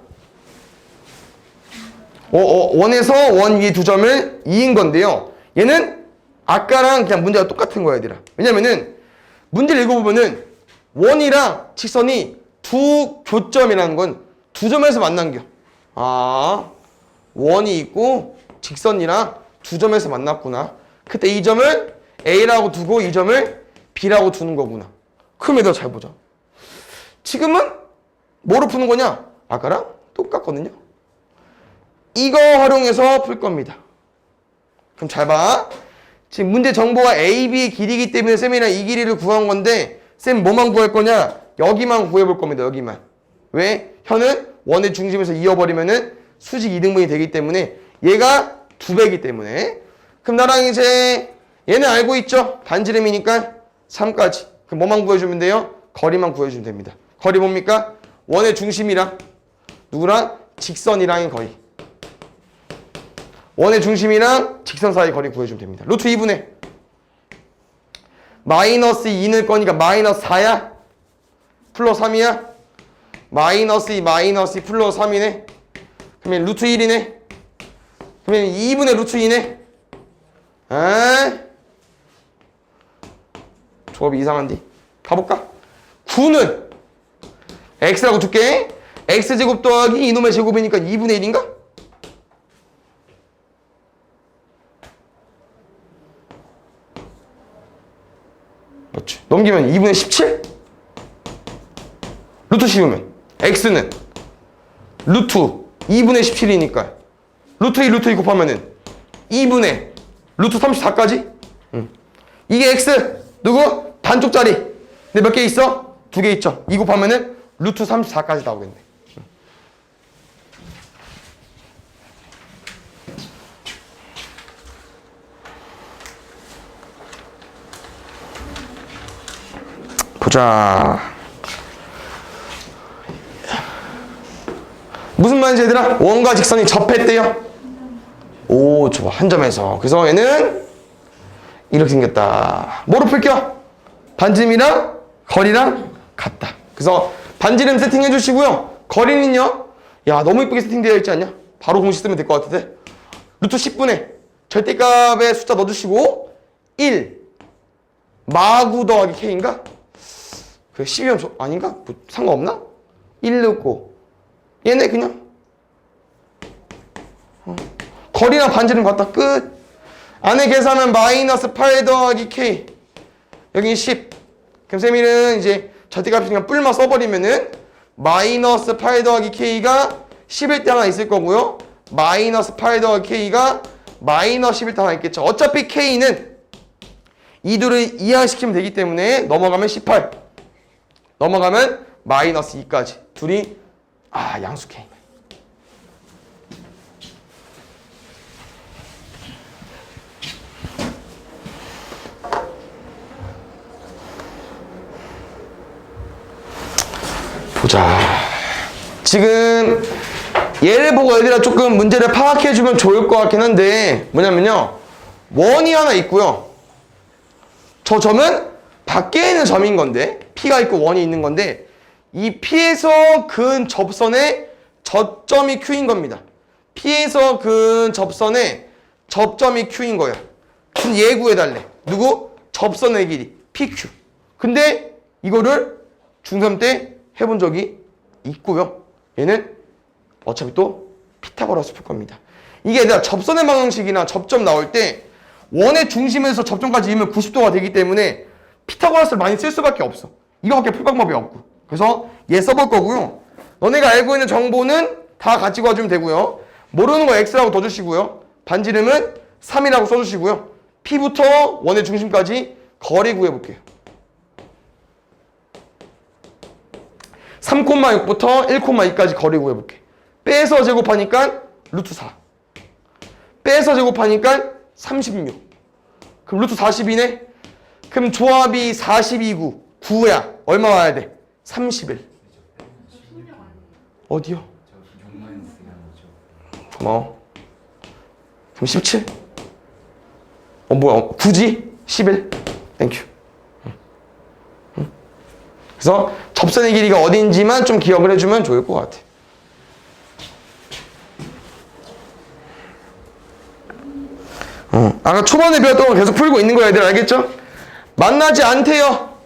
원에서 원 위에 두 점을 2인 건데요. 얘는 아까랑 그냥 문제가 똑같은 거야 얘들아. 왜냐면은 문제를 읽어보면은 원이랑 직선이 두 교점이라는 건 두 점에서 만난겨. 아, 원이 있고 직선이랑 두 점에서 만났구나. 그때 이 점을 A라고 두고 이 점을 B라고 두는 거구나. 그럼 얘들아 잘 보자. 지금은 뭐로 푸는 거냐? 아까랑 똑같거든요. 이거 활용해서 풀 겁니다. 그럼 잘 봐. 지금 문제 정보가 A, B의 길이기 때문에 쌤이랑 이 길이를 구한 건데 쌤 뭐만 구할 거냐? 여기만 구해볼 겁니다. 여기만. 왜? 현은 원의 중심에서 이어버리면은 수직 이등분이 되기 때문에 얘가 2배이기 때문에. 그럼 나랑 이제 얘는 알고 있죠? 반지름이니까 3까지. 그럼 뭐만 구해주면 돼요? 거리만 구해주면 됩니다. 거리 뭡니까? 원의 중심이랑 누구랑? 직선이랑의 거리. 원의 중심이랑 직선 사이 거리 구해주면 됩니다. 루트 2분의 마이너스 2 넣을 거니까 마이너스 4야? 플러스 3이야? 마이너스 2 마이너스 2 플러스 3이네? 그러면 루트 1이네? 그러면 2분의 루트 2네? 아? 조합이 이상한데? 가볼까? 9는 x라고 둘게. x제곱 더하기 이놈의 제곱이니까 2분의 1인가? 그렇지. 넘기면 2분의 17? 루트 씌우면 x는 루트 2분의 17이니까 루트 2 루트 2 곱하면은 2분의 루트 34까지? 이게 x 누구? 반쪽짜리. 근데 몇 개 있어? 2개 있죠. 2 곱하면은 루트 34까지 나오겠네. 보자. 무슨 말인지 얘들아? 원과 직선이 접했대요. 오, 좋아. 한 점에서. 그래서 얘는 이렇게 생겼다. 뭐로 풀게요? 반지름이랑 거리랑 같다. 그래서 반지름 세팅해 주시고요. 거리는요. 야, 너무 이쁘게 세팅되어 있지 않냐? 바로 공식 쓰면 될 것 같은데. 루트 10분의 절대값의 숫자 넣어주시고 1 마구 더하기 k인가? 그 12면 아닌가? 뭐 상관없나? 1 넣고 얘네 그냥 거리랑 반지름 같다. 끝. 안에 계산은 마이너스 8 더하기 k 여기 10. 그럼 쌤이는 이제 절대값이니까 뿔만 써버리면은 마이너스 8 더하기 k가 11대 하나 있을 거고요. 마이너스 8 더하기 k가 마이너스 11대 하나 있겠죠. 어차피 k는 이 둘을 이항시키면 되기 때문에 넘어가면 18 넘어가면 마이너스 2까지 둘이 양수 k. 보자. 지금 얘를 보고 얘들아 조금 문제를 파악해주면 좋을 것 같긴 한데 뭐냐면요. 원이 하나 있고요. 저 점은 밖에 있는 점인 건데 P가 있고 원이 있는 건데 이 P에서 근 접선의 저점이 Q인 겁니다. P에서 근 접선의 접점이 Q인 거야. 그럼 얘 구해달래. 누구? 접선의 길이 PQ. 근데 이거를 중3 때 해본 적이 있고요. 얘는 어차피 또 피타고라스 풀 겁니다. 이게 내가 접선의 방정식이나 접점 나올 때 원의 중심에서 접점까지 이으면 90도가 되기 때문에 피타고라스를 많이 쓸 수밖에 없어. 이거밖에 풀 방법이 없고. 그래서 얘 써볼 거고요. 너네가 알고 있는 정보는 다 같이 구해주면 되고요. 모르는 거 x라고 더 주시고요. 반지름은 3이라고 써주시고요. P부터 원의 중심까지 거리 구해볼게요. 3,6부터 1,2까지 거리 구해볼게. 빼서 제곱하니까 루트 4. 빼서 제곱하니까 36. 그럼 루트 40이네? 그럼 조합이 42구. 9야. 얼마 와야 돼? 31. 어디요? 고마워. 그럼 17? 뭐야? 9지? 11? 땡큐. 그래서 접선의 길이가 어딘지만 좀 기억을 해주면 좋을 것 같아. 아까 초반에 배웠던 거 계속 풀고 있는 거야, 얘들. 알겠죠? 만나지 않대요.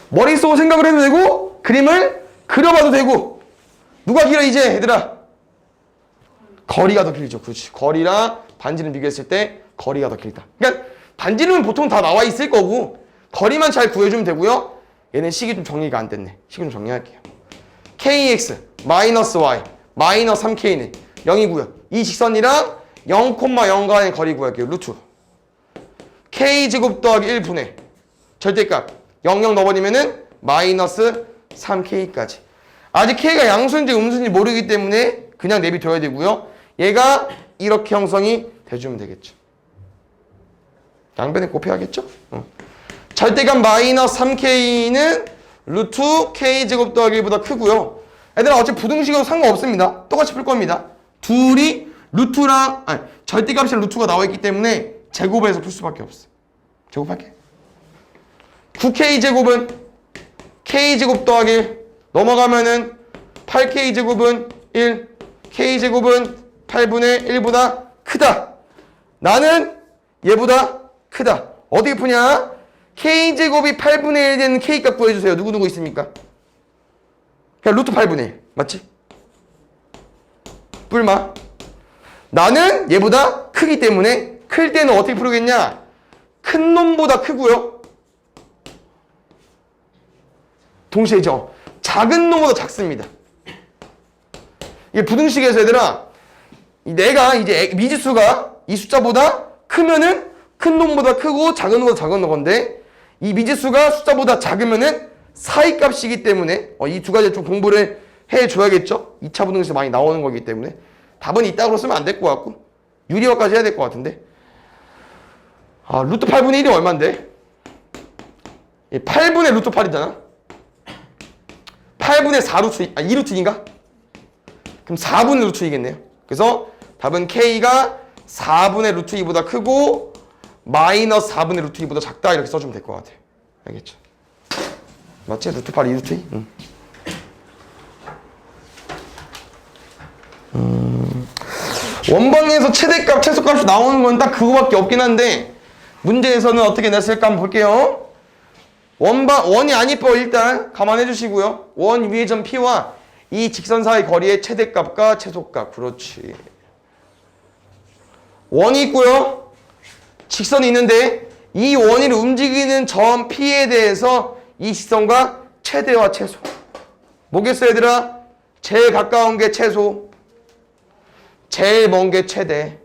머릿속으로 생각을 해도 되고 그림을 그려봐도 되고. 누가 길어 이제 얘들아? 거리가 더 길죠. 그렇지. 거리랑 반지름 비교했을 때 거리가 더 길다. 그러니까 반지름은 보통 다 나와 있을 거고 거리만 잘 구해주면 되고요. 얘는 식이 좀 정리가 안 됐네. 식 좀 정리할게요. kx 마이너스 y 마이너스 3k는 0이고요. 이 직선이랑 0,0과의 거리 구할게요. 루트 k제곱 더하기 1분의 절대값 00 넣어버리면은 마이너스 3k까지. 아직 k가 양수인지 음수인지 모르기 때문에 그냥 내비둬야 되고요. 얘가 이렇게 형성이 돼주면 되겠죠. 양변에 곱해야겠죠? 절대값 마이너스 3k는 루트 k제곱 더하기 1보다 크고요. 얘들아 어차피 부등식으로 상관없습니다. 똑같이 풀 겁니다. 둘이 루트랑 절대값이랑 루트가 나와 있기 때문에 제곱해서 풀 수밖에 없어. 제곱할게. 9k제곱은 k제곱 더하기 1 넘어가면은 8k제곱은 1 k제곱은 8분의 1보다 크다. 나는 얘보다 크다. 어떻게 푸냐? k제곱이 8분의 1 되는 k값 구해주세요. 누구 있습니까? 그냥 루트 8분의 1 맞지? 뿔마. 나는 얘보다 크기 때문에 클 때는 어떻게 풀겠냐? 큰 놈보다 크고요. 동시에죠. 작은 놈보다 작습니다. 이게 부등식에서 얘들아 내가 이제 미지수가 이 숫자보다 크면은 큰 놈보다 크고 작은 놈보다 작은 건데 이 미지수가 숫자보다 작으면은 사이값이기 때문에 이 두 가지 좀 공부를 해줘야겠죠. 2차 부등식에서 많이 나오는 거기 때문에 답은 이따구로 쓰면 안 될 것 같고 유리화까지 해야 될 것 같은데 루트 8분의 1이 얼만데? 8분의 루트 8이잖아. 8분의 4루트 2루트인가? 그럼 4분의 루트 2겠네요. 그래서 답은 k가 4분의 루트 2보다 크고 마이너스 4분의 루트 2보다 작다 이렇게 써주면 될 것 같아요. 알겠죠? 맞지? 루트 8 2루트 2? 원방에서 최대값, 최소값이 나오는 건 딱 그거밖에 없긴 한데 문제에서는 어떻게 냈을까 한번 볼게요. 원이 안 이뻐. 일단 감안해 주시고요. 원 위의 점 P와 이 직선 사이 거리의 최대값과 최소값. 그렇지. 원이 있고요. 직선이 있는데 이 원이 움직이는 점 P에 대해서 이 직선과 최대와 최소. 뭐겠어 얘들아? 제일 가까운 게 최소, 제일 먼 게 최대.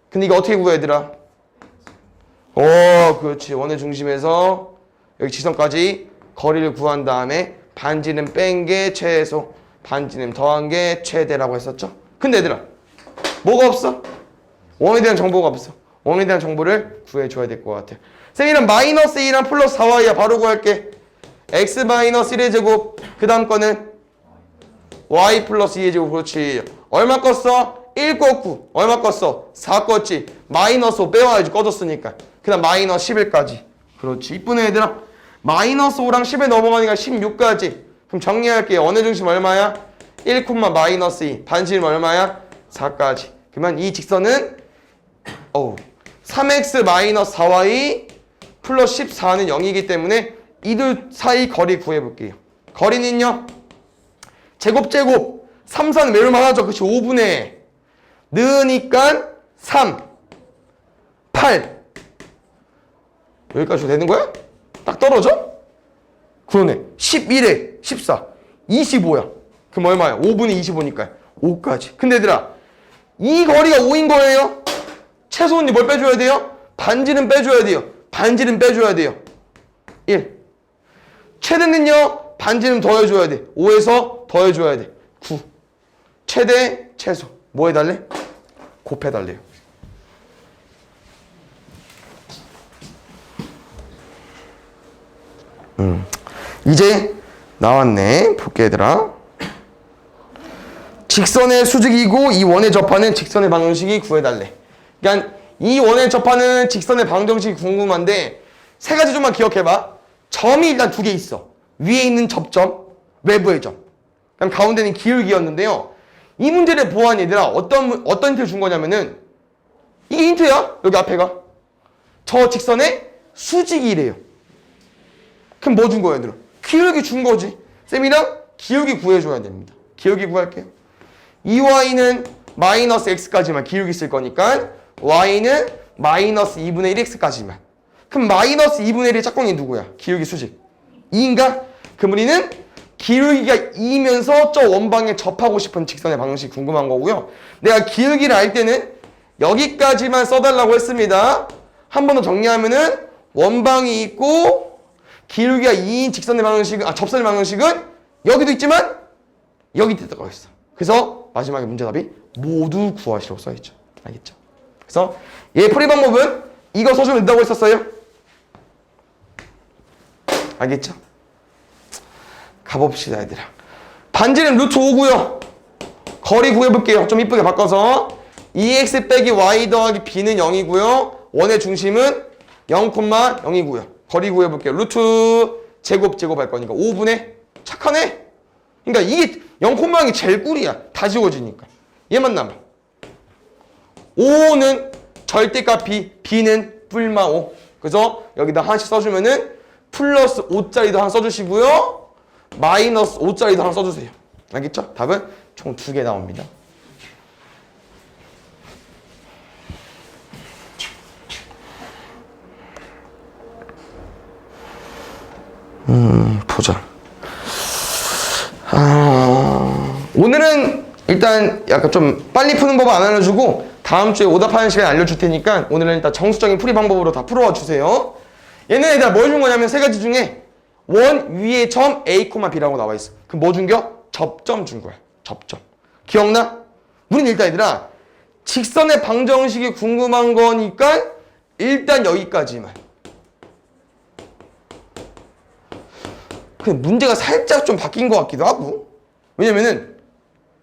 근데 이거 어떻게 구해 얘들아? 그렇지. 원의 중심에서 여기 지점까지 거리를 구한 다음에 반지름 뺀 게 최소, 반지름 더한 게 최대라고 했었죠. 근데 얘들아 뭐가 없어? 원에 대한 정보가 없어. 원에 대한 정보를 구해줘야 될 것 같아. 쌤이랑 마이너스 2랑 플러스 4y야. 바로 구할게. x 마이너스 1의 제곱. 그 다음 거는 y 플러스 2의 제곱. 그렇지. 얼마 껐어? 1 껐고 얼마 껐어? 4 껐지. 마이너스 5 빼와야지. 꺼졌으니까. 그 다음 마이너스 11까지. 그렇지. 이쁘네 얘들아. 마이너스 5랑 10에 넘어가니까 16까지. 그럼 정리할게요. 원의 중심 얼마야? 1, 마이너스 2. 반지름 얼마야? 4까지. 그러면 이 직선은 3x 마이너스 4y 플러스 14는 0이기 때문에 이들 사이 거리 구해볼게요. 거리는요. 제곱 3, 4는 외울만 하죠. 그렇지. 5분의 넣으니까 3, 8 여기까지 되는 거야? 딱 떨어져? 그러네. 11에 14 25야. 그럼 얼마야? 5분의 25니까 5까지. 근데 얘들아 이 거리가 5인 거예요. 최소는 뭘 빼줘야 돼요? 반지름 빼줘야 돼요. 반지름 빼줘야 돼요. 1. 최대는요 반지름 더해줘야 돼. 5에서 더해줘야 돼. 9. 최대, 최소. 뭐 해달래? 곱해달래요. 이제 나왔네. 볼게 얘들아. 직선의 수직이고 이 원에 접하는 직선의 방정식이 구해달래. 그러니까 이 원에 접하는 직선의 방정식이 궁금한데 세 가지 좀만 기억해봐. 점이 일단 두 개 있어. 위에 있는 접점, 외부의 점. 그럼 가운데는 기울기였는데요. 이 문제를 보아한 얘들아 어떤 힌트를 준 거냐면은 이게 힌트야. 여기 앞에가. 저 직선의 수직이래요. 그럼 뭐 준 거야 얘들아? 기울기 준 거지. 쌤이랑 기울기 구해줘야 됩니다. 기울기 구할게요. 2y는 마이너스 x까지만 기울기 쓸 거니까 y는 마이너스 2분의 1x까지만. 그럼 마이너스 2분의 1의 짝꿍이 누구야? 기울기 수직. 2인가? 그럼 우리는 기울기가 2이면서 저 원방에 접하고 싶은 직선의 방정식이 궁금한 거고요. 내가 기울기를 알 때는 여기까지만 써달라고 했습니다. 한 번 더 정리하면은 원방이 있고 기울기가 2인 직선의 방정식은 접선의 방정식은 여기도 있지만 여기도 들어가 있어. 그래서 마지막에 문제답이 모두 구하시라고 써있죠. 알겠죠? 그래서 얘 풀이 방법은 이거 써주면 된다고 했었어요. 알겠죠? 가봅시다 얘들아. 반지름 루트 5고요. 거리 구해볼게요. 좀 이쁘게 바꿔서 2x 빼기 y 더하기 b는 0이고요. 원의 중심은 0,0이고요. 거리 구해볼게요. 루트 제곱할 거니까 5분의 착하네. 그러니까 이게 0,0이 제일 꿀이야. 다 지워지니까. 얘만 남아. 5는 절대값 b, b는 뿔마 5. 그래서 여기다 하나씩 써주면은 플러스 5짜리도 하나 써주시고요. 마이너스 5짜리도 하나 써주세요. 알겠죠? 답은 총 2개 나옵니다. 보자. 오늘은 일단 약간 좀 빨리 푸는 법 안 알려주고 다음 주에 오답하는 시간 알려줄 테니까 오늘은 일단 정수적인 풀이 방법으로 다 풀어와 주세요. 얘는 얘들아 뭐 준 거냐면 세 가지 중에 원 위에 점 A, B라고 나와 있어. 그럼 뭐 준겨? 접점 준 거야. 접점. 기억나? 우린 일단 얘들아 직선의 방정식이 궁금한 거니까 일단 여기까지만. 근데 문제가 살짝 좀 바뀐 것 같기도 하고. 왜냐면은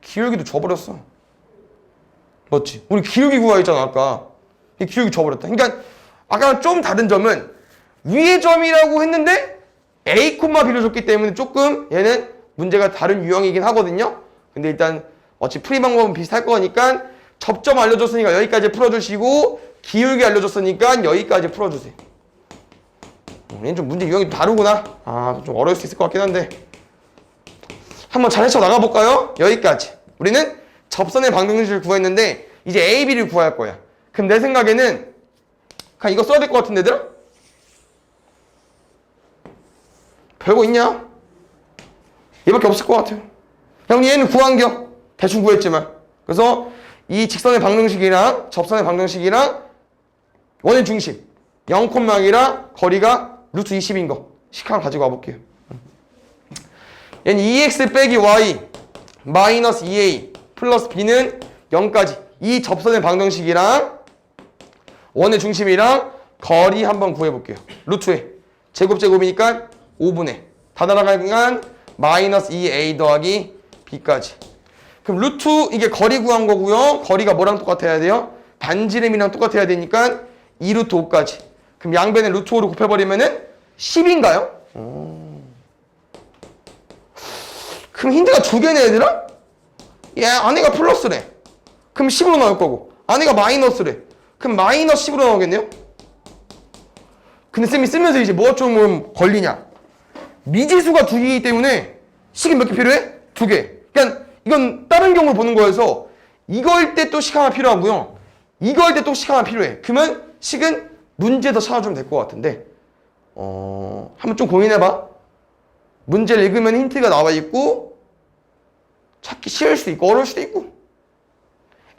기울기도 줘버렸어. 맞지? 우리 기울기 구하였잖아 아까. 기울기 줘버렸다. 그러니까 아까랑 좀 다른 점은 위의 점이라고 했는데 A, B를 줬기 때문에 조금 얘는 문제가 다른 유형이긴 하거든요. 근데 일단 어차피 풀이 방법은 비슷할 거니까 접점 알려줬으니까 여기까지 풀어주시고 기울기 알려줬으니까 여기까지 풀어주세요. 얘는 좀 문제 유형이 다르구나. 좀 어려울 수 있을 것 같긴 한데 한번 잘 헤쳐 나가볼까요? 여기까지. 우리는 접선의 방정식을 구했는데 이제 A, B를 구할 거야. 그럼 내 생각에는 그냥 이거 써야 될 것 같은데 얘들아? 별거 있냐? 얘밖에 없을 것 같아요. 그냥 얘는 구한겨. 대충 구했지만. 그래서 이 직선의 방정식이랑 접선의 방정식이랑 원의 중심 0,0이랑 거리가 루트 20인 거 식항 가지고 와볼게요. 얘는 2x 빼기 y 마이너스 2a 플러스 b는 0까지 이 접선의 방정식이랑 원의 중심이랑 거리 한번 구해볼게요. 루트에 제곱이니까 5분의 다 날아가니까 마이너스 2a 더하기 b까지. 그럼 루트 이게 거리 구한 거고요. 거리가 뭐랑 똑같아야 돼요? 반지름이랑 똑같아야 되니까 2루트 5까지. 그럼 양변에 루트 5로 곱해버리면은 10인가요? 그럼 힌트가 두 개네 얘들아? 얘 안에가 플러스래. 그럼 10으로 나올 거고 안에가 마이너스래. 그럼 마이너스 10으로 나오겠네요? 근데 쌤이 쓰면서 이제 뭐가 좀 걸리냐? 미지수가 두 개이기 때문에 식은 몇 개 필요해? 두 개. 그러니까 이건 다른 경우를 보는 거여서 이거일 때 또 식 하나 필요하고요. 이거일 때 또 식 하나 필요해. 그러면 식은 문제 더 찾아주면 될 것 같은데 한번 좀 고민해봐. 문제를 읽으면 힌트가 나와 있고 찾기 쉬울 수도 있고 어려울 수도 있고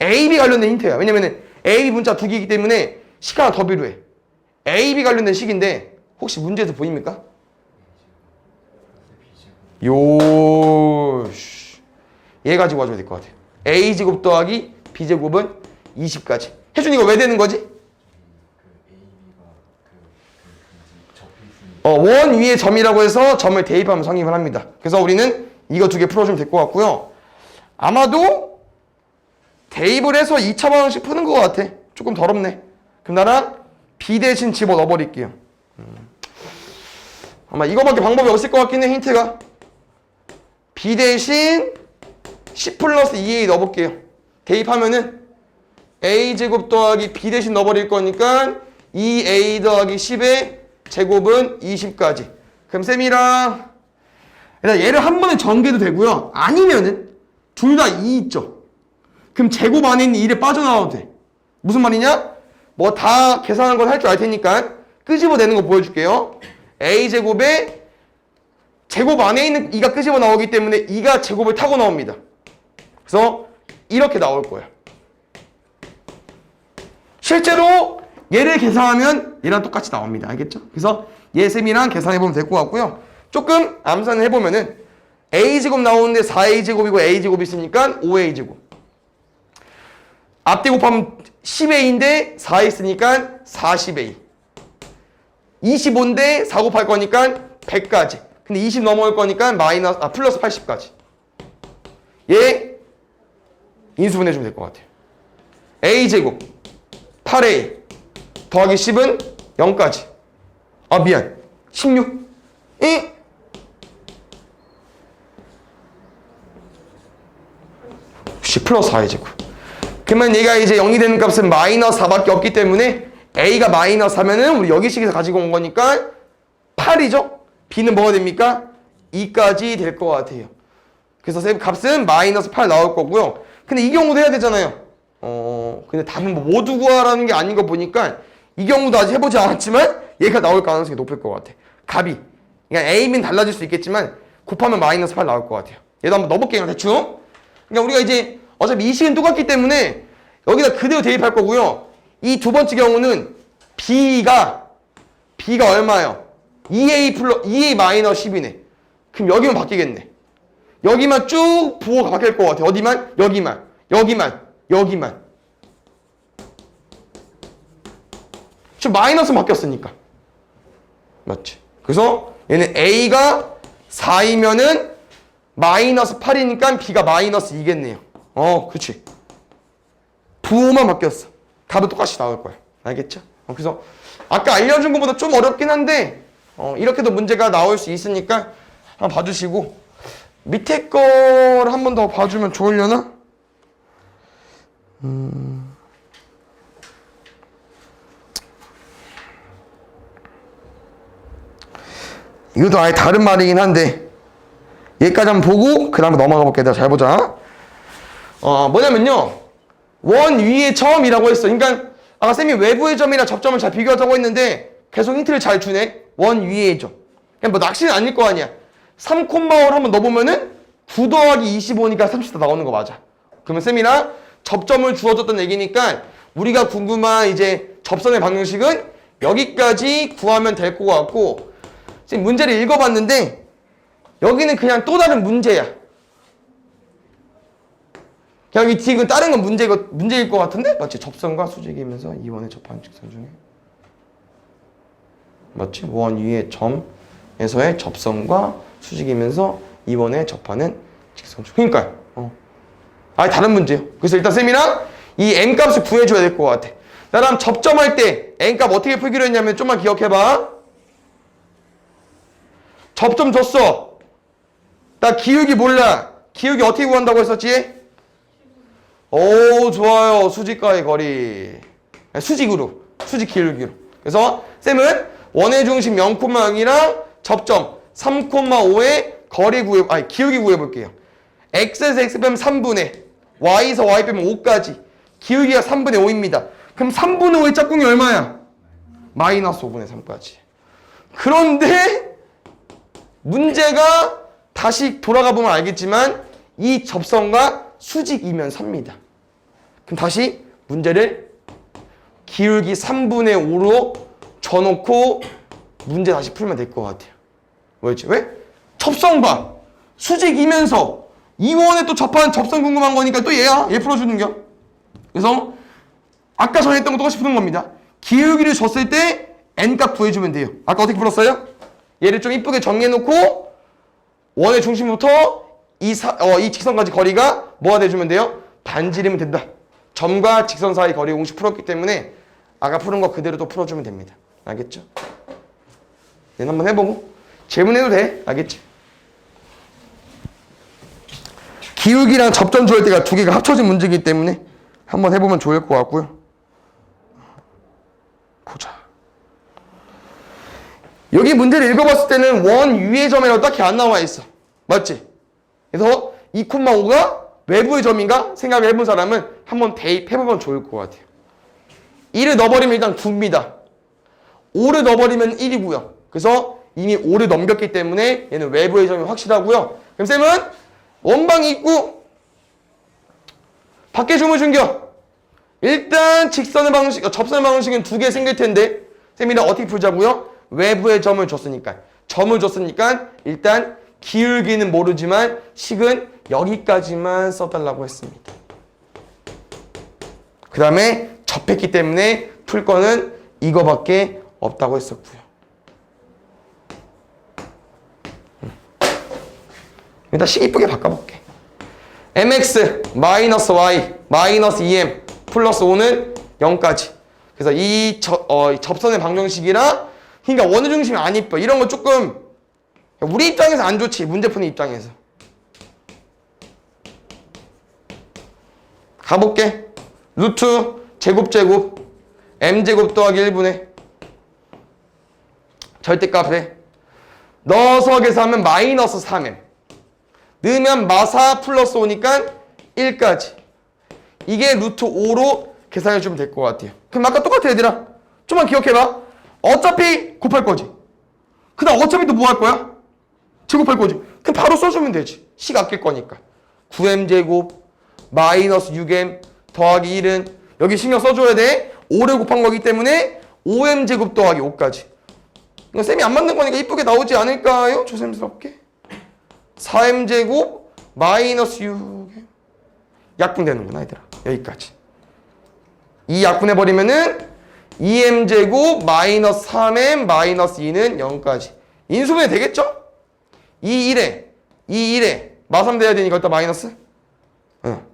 A, B 관련된 힌트야. 왜냐면 A, B 문자 두 개이기 때문에 식 하나 더 필요해. A, B 관련된 식인데 혹시 문제에서 보입니까? 얘 가지고 와줘야 될 것 같아요. a제곱 더하기 b제곱은 20까지. 혜준 이거 왜 되는 거지? 원 위에 점이라고 해서 점을 대입하면 성립을 합니다. 그래서 우리는 이거 두 개 풀어주면 될 것 같고요. 아마도 대입을 해서 2차 방정식 푸는 것 같아. 조금 더럽네. 그럼 나랑 b 대신 집어넣어 버릴게요. 아마 이거밖에 방법이 없을 것 같긴 해. 힌트가 b 대신 10 플러스 2a 넣어볼게요. 대입하면은 a제곱 더하기 b 대신 넣어버릴 거니까 2a 더하기 10의 제곱은 20까지. 그럼 쌤이랑 일단 얘를 한 번에 전개도 되고요. 아니면은 둘 다 2 있죠. 그럼 제곱 안에 있는 2를 빠져나와도 돼. 무슨 말이냐? 뭐 다 계산한 건 할 줄 알 테니까 끄집어내는 거 보여줄게요. a제곱에 제곱 안에 있는 2가 끄집어 나오기 때문에 2가 제곱을 타고 나옵니다. 그래서 이렇게 나올 거야. 실제로 얘를 계산하면 얘랑 똑같이 나옵니다. 알겠죠? 그래서 얘 셈이랑 계산해보면 될 것 같고요. 조금 암산을 해보면은 a제곱 나오는데 4a제곱이고 a제곱이 있으니까 5a제곱. 앞뒤 곱하면 10a인데 4 있으니까 40a. 25인데 4 곱할 거니까 100까지. 근데 20 넘어올 거니까 플러스 80까지. 얘 인수분해주면 될 것 같아요. a제곱 8a 더하기 10은 0까지. 아 미안 16 10 플러스 4a제곱. 그러면 얘가 이제 0이 되는 값은 마이너스 4밖에 없기 때문에 a가 마이너스 4면은 우리 여기식에서 가지고 온 거니까 8이죠. b는 뭐가 됩니까? 2까지 될 것 같아요. 그래서 값은 마이너스 8 나올 거고요. 근데 이 경우도 해야 되잖아요. 근데 답은 뭐 모두 구하라는 게 아닌 거 보니까 이 경우도 아직 해보지 않았지만 얘가 나올 가능성이 높을 것 같아. 값이. 그러니까 a는 달라질 수 있겠지만 곱하면 마이너스 8 나올 것 같아요. 얘도 한번 넣어볼게요. 대충. 그러니까 우리가 이제 어차피 이 식은 똑같기 때문에 여기다 그대로 대입할 거고요. 이 두 번째 경우는 b가 얼마예요? 2a 마이너스 10이네. 그럼 여기만 바뀌겠네. 여기만 쭉 부호가 바뀔 것 같아. 어디만? 여기만. 지금 마이너스 바뀌었으니까. 맞지? 그래서 얘는 a가 4이면은 마이너스 8이니까 b가 마이너스 2겠네요. 그렇지. 부호만 바뀌었어. 답은 똑같이 나올 거야. 알겠죠? 그래서 아까 알려준 것보다 좀 어렵긴 한데 이렇게도 문제가 나올 수 있으니까 한번 봐주시고 밑에 거를 한 번 더 봐주면 좋으려나? 이것도 아예 다른 말이긴 한데 여기까지 한번 보고 그 다음에 넘어가 볼게. 내가 잘 보자. 뭐냐면요. 원 위의 점이라고 했어. 그러니까 아까 쌤이 외부의 점이랑 접점을 잘 비교하자고 했는데 계속 힌트를 잘 주네. 원 위의 점. 그냥 뭐 낚시는 아닐 거 아니야. 3,5를 한번 넣어보면은 9 더하기 25니까 30도 나오는 거 맞아. 그러면 쌤이랑 접점을 주어줬던 얘기니까 우리가 궁금한 이제 접선의 방정식은 여기까지 구하면 될 것 같고 지금 문제를 읽어봤는데 여기는 그냥 또 다른 문제야. 그냥 이 뒤에 다른 건 문제일 것 같은데? 맞지? 접선과 수직이면서 이원에 접하는 직선 중에 맞지? 원 위의 점에서의 접선과 수직이면서 이원에 접하는 직선 중. 그러니까 아예 다른 문제예요. 그래서 일단 쌤이랑 이 n값을 구해줘야 될 것 같아. 나랑 접점할 때 n값 어떻게 풀기로 했냐면 좀만 기억해봐. 접점 줬어. 나 기울기 몰라. 기울기 어떻게 구한다고 했었지? 오 좋아요. 수직과의 거리. 수직으로. 수직 기울기로. 그래서 쌤은 원의 중심 0,0이랑 접점 3,5의 거리 기울기 구해볼게요. x에서 x 빼면 3분의 y에서 y 빼면 5까지 기울기가 3분의 5입니다. 그럼 3분의 5의 짝꿍이 얼마야? 마이너스 5분의 3까지. 그런데 문제가 다시 돌아가 보면 알겠지만 이 접선과 수직이면 섭니다. 그럼 다시 문제를 기울기 3분의 5로 줘놓고 문제 다시 풀면 될 것 같아요. 뭐였지? 왜? 접선 봐. 수직이면서 이 원에 또 접한 접선 궁금한 거니까 또 얘야. 얘 풀어주는 겨. 그래서 아까 전에 했던 거 똑같이 푸는 겁니다. 기울기를 줬을 때 n값 구해주면 돼요. 아까 어떻게 풀었어요? 얘를 좀 이쁘게 정리해놓고 원의 중심부터 이 직선까지 거리가 뭐가 돼주면 돼요? 반지름이 된다. 점과 직선 사이 거리 공식 풀었기 때문에 아까 푸는 거 그대로 또 풀어주면 됩니다. 알겠죠? 얘는 한번 해보고 질문해도 돼. 알겠지? 기울기랑 접점 주할 때가 두 개가 합쳐진 문제이기 때문에 한번 해보면 좋을 것 같고요. 보자. 여기 문제를 읽어봤을 때는 원 위의 점이라고 딱히 안 나와 있어. 맞지? 그래서 2,5가 외부의 점인가 생각을 해본 사람은 한번 대입해보면 좋을 것 같아요. 1을 넣어버리면 일단 9입니다. 5를 넣어버리면 1이고요. 그래서 이미 5를 넘겼기 때문에 얘는 외부의 점이 확실하고요. 그럼 쌤은 원방이 있고 밖에 점을 준겨. 일단 직선의 방식, 접선의 방식은 두 개 생길 텐데 쌤이랑 어떻게 풀자고요? 외부의 점을 줬으니까. 점을 줬으니까 일단 기울기는 모르지만 식은 여기까지만 써달라고 했습니다. 그 다음에 접했기 때문에 풀 거는 이거밖에 없다고 했었고요. 일단 식 이쁘게 바꿔볼게. mx 마이너스 y 마이너스 2m 플러스 5는 0까지. 그래서 이 접선의 방정식이라 그러니까 원의 중심이 안 이뻐. 이런 거 조금 우리 입장에서 안 좋지. 문제 푸는 입장에서. 가볼게. 루트 제곱 m제곱 더하기 1분의 절대값에 넣어서 계산하면 마이너스 3m 넣으면 마사 플러스 5니까 1까지. 이게 루트 5로 계산해주면 될 것 같아요. 그럼 아까 똑같아 얘들아. 좀만 기억해봐. 어차피 곱할 거지. 그 다음 어차피 또 뭐 할 거야? 제곱할 거지. 그럼 바로 써주면 되지. 식 아낄 거니까. 9m제곱 마이너스 6m 더하기 1은 여기 신경 써줘야 돼. 5를 곱한 거기 때문에 5m제곱 더하기 5까지. 이거 쌤이 안 만든 거니까 이쁘게 나오지 않을까요? 조심스럽게. 4m제곱 마이너스 6m 약분되는구나 얘들아. 여기까지. 이 약분해버리면은 2m제곱 마이너스 3m 마이너스 2는 0까지. 인수분해 되겠죠? 2, 1에 마삼 돼야 되니까 일단 마이너스.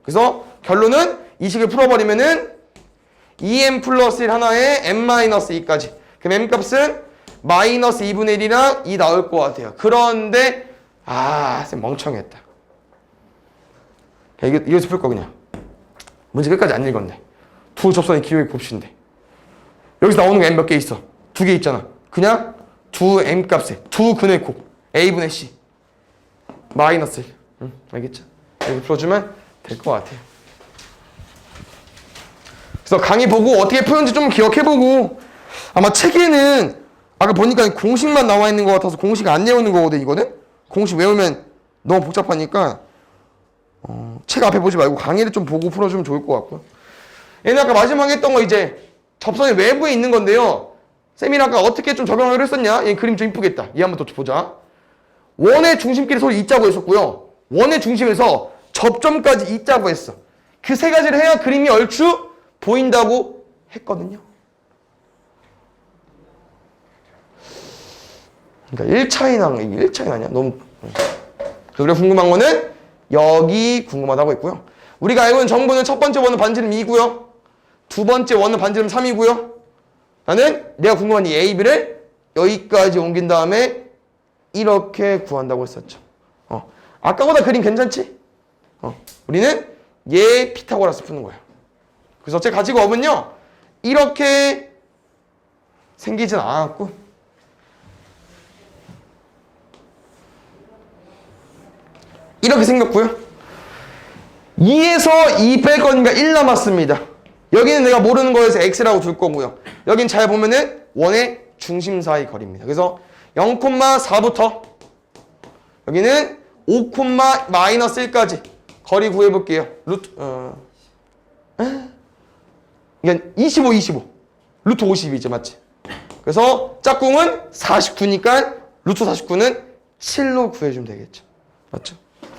그래서 결론은 이 식을 풀어버리면은 2m 플러스 1 하나에 m 마이너스 2까지. 그럼 m 값은 마이너스 2분의 1이랑 2 나올 것 같아요. 그런데 쌤 멍청했다. 이거서 풀 거 그냥. 문제 끝까지 안 읽었네. 두 접선의 기울기 곱신데. 여기서 나오는 거 m 몇 개 있어? 두 개 있잖아. 그냥 두 m 값에 두 근의 곱 a분의 c 마이너스 1. 알겠죠? 이렇게 풀어주면 될 것 같아요. 그래서 강의 보고 어떻게 푸는지 좀 기억해보고 아마 책에는 아까 보니까 공식만 나와 있는 것 같아서 공식 안 외우는 거거든 이거는? 공식 외우면 너무 복잡하니까 책 앞에 보지 말고 강의를 좀 보고 풀어주면 좋을 것 같고요. 얘는 아까 마지막에 했던 거 이제 접선의 외부에 있는 건데요. 쌤이 아까 어떻게 좀 적용을 했었냐? 얘 그림 좀 이쁘겠다. 얘 한번 또 보자. 원의 중심끼리 서로 있자고 했었고요. 원의 중심에서 접점까지 있자고 했어. 그 세 가지를 해야 그림이 얼추 보인다고 했거든요. 그러니까 1차이나 이게 1차이 아니야? 너무. 그래서 궁금한 거는 여기 궁금하다고 했고요. 우리가 알고 있는 정보는 첫 번째 원은 반지름 2고요. 두 번째 원은 반지름 3이고요. 나는 내가 궁금한 이 A, B를 여기까지 옮긴 다음에 이렇게 구한다고 했었죠. 아까보다 그림 괜찮지? 우리는 얘 피타고라스 푸는 거예요. 그래서 제가 가지고 오면요. 이렇게 생기진 않았고 이렇게 생겼고요. 2에서 2 뺄 거니까 1 남았습니다. 여기는 내가 모르는 거에서 x라고 둘 거고요. 여긴 잘 보면은 원의 중심 사이 거리입니다. 그래서 0,4부터 여기는 5, 마이너스 1까지 거리 구해볼게요. 이건 25. 루트 52죠, 맞지? 그래서 짝꿍은 49니까 루트 49는 7로 구해주면 되겠죠. 맞죠?